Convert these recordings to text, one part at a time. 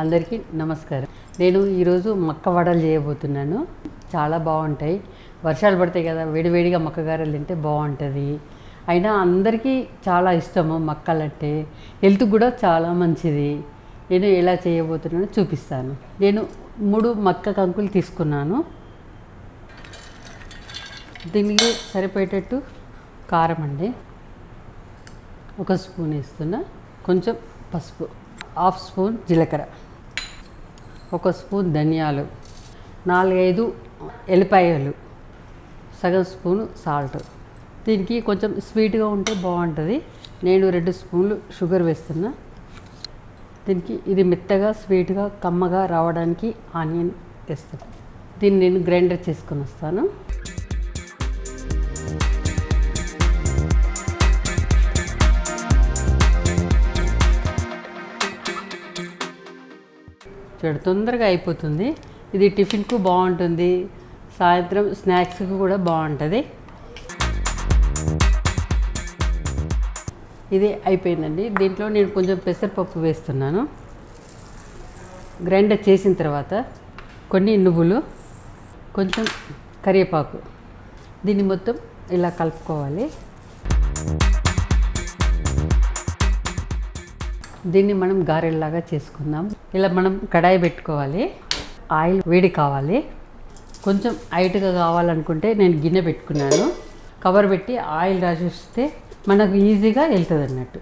అందరికీ నమస్కారం. నేను ఈరోజు మక్క వడలు చేయబోతున్నాను. చాలా బాగుంటాయి. వర్షాలు పడతాయి కదా, వేడివేడిగా మక్క గారెలు తింటే బాగుంటుంది. అయినా అందరికీ చాలా ఇష్టము మక్కలంటే, హెల్త్ కూడా చాలా మంచిది. నేను ఎలా చేయబోతున్నానో చూపిస్తాను. నేను 3 మక్క కంకులు తీసుకున్నాను. దీనికి సరిపోయేటట్టు కారం అండి, 1 స్పూన్ వేస్తున్నా. కొంచెం పసుపు, 1/2 స్పూన్ జీలకర్ర, 1 స్పూన్ ధనియాలు, 4-5 ఎల్లిపాయలు, సగం స్పూను సాల్ట్. దీనికి కొంచెం స్వీట్గా ఉంటే బాగుంటుంది. నేను 2 స్పూన్లు షుగర్ వేస్తున్నా. దీనికి ఇది మెత్తగా స్వీట్గా కమ్మగా రావడానికి ఆనియన్ వేస్తాను. దీన్ని నేను గ్రైండర్ చేసుకొని వస్తాను. తొందరగా అయిపోతుంది. ఇది టిఫిన్కు బాగుంటుంది, సాయంత్రం స్నాక్స్కి కూడా బాగుంటుంది. ఇది అయిపోయిందండి. దీంట్లో నేను కొంచెం పెసరపప్పు వేస్తున్నాను. గ్రైండర్ చేసిన తర్వాత కొన్ని నువ్వులు, కొంచెం కరివేపాకు, దీన్ని మొత్తం ఇలా కలుపుకోవాలి. దీన్ని మనం గారెల్లాగా చేసుకుందాం. ఇలా మనం కడాయి పెట్టుకోవాలి. ఆయిల్ వేడి కావాలి. కొంచెం హైట్గా కావాలనుకుంటే నేను గిన్నె పెట్టుకున్నాను. కవర్ పెట్టి ఆయిల్ రాసిస్తే మనకు ఈజీగా వెళ్తుంది అన్నట్టు.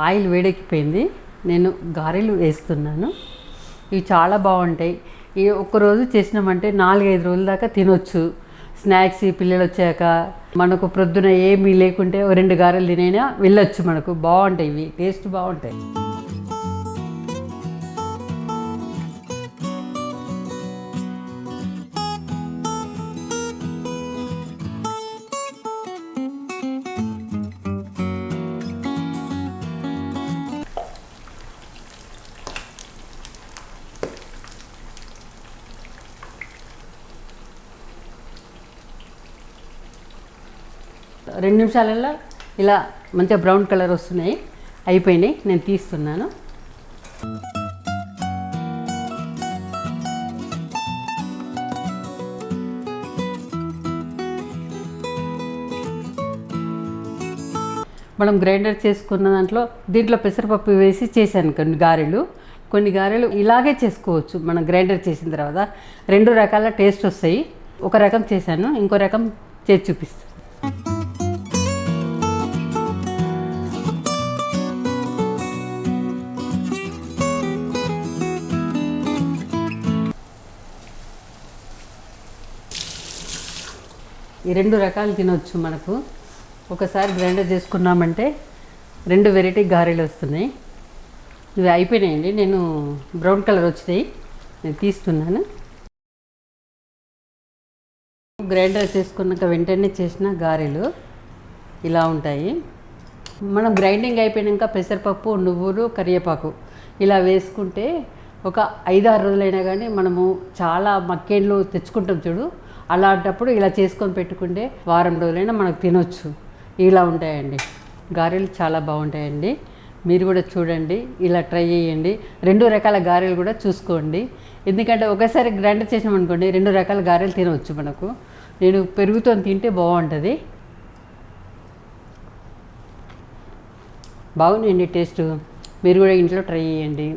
ఆయిల్ వేడెక్కిపోయింది. నేను గారెలు వేస్తున్నాను. ఇవి చాలా బాగుంటాయి. ఈ ఒక్కరోజు చేసినామంటే 4-5 రోజుల దాకా తినొచ్చు. స్నాక్స్ పిల్లలు వచ్చాక మనకు ప్రొద్దున ఏమీ లేకుంటే 2 గారెలు తినైనా వెళ్ళొచ్చు. మనకు బాగుంటాయి, ఇవి టేస్ట్ బాగుంటాయి. రెండు నిమిషాలలో ఇలా మంచిగా బ్రౌన్ కలర్ వస్తున్నాయి. అయిపోయినాయి. నేను తీస్తున్నాను. మనం గ్రైండర్ చేసుకున్న దీంట్లో పెసరపప్పు వేసి చేశాను కొన్ని గారెలు ఇలాగే చేసుకోవచ్చు. మనం గ్రైండర్ చేసిన తర్వాత 2 రకాల టేస్ట్ వస్తాయి. ఒక రకం చేశాను, ఇంకో రకం చేసి చూపిస్తాను. ఈ 2 రకాలు తినొచ్చు. మనకు ఒకసారి గ్రైండర్ చేసుకున్నామంటే 2 వెరైటీ గారెలు వస్తున్నాయి. ఇవి అయిపోయినాయండి. నేను బ్రౌన్ కలర్ వచ్చినాయి, నేను తీస్తున్నాను. గ్రైండర్ చేసుకున్నాక వెంటనే చేసిన గారెలు ఇలా ఉంటాయి. మనం గ్రైండింగ్ అయిపోయాక పెసరపప్పు, నువ్వులు, కరివేపాకు ఇలా వేసుకుంటే ఒక 5-6 రోజులైనా కానీ మనము చాలా మక్కేళ్ళు తెచ్చుకుంటాం చూడు, అలాంటప్పుడు ఇలా చేసుకొని పెట్టుకుంటే వారం రోజులైనా మనకు తినొచ్చు. ఇలా ఉంటాయండి గారెలు, చాలా బాగుంటాయండి. మీరు కూడా చూడండి, ఇలా ట్రై చేయండి. 2 రకాల గారెలు కూడా చూసుకోండి. ఎందుకంటే ఒకసారి గ్రైండర్ చేసినామనుకోండి 2 రకాల గారెలు తినవచ్చు మనకు. నేను పెరుగుతో తింటే బాగుంటుంది. బాగున్నాయండి టేస్ట్. మీరు కూడా ఇంట్లో ట్రై చేయండి.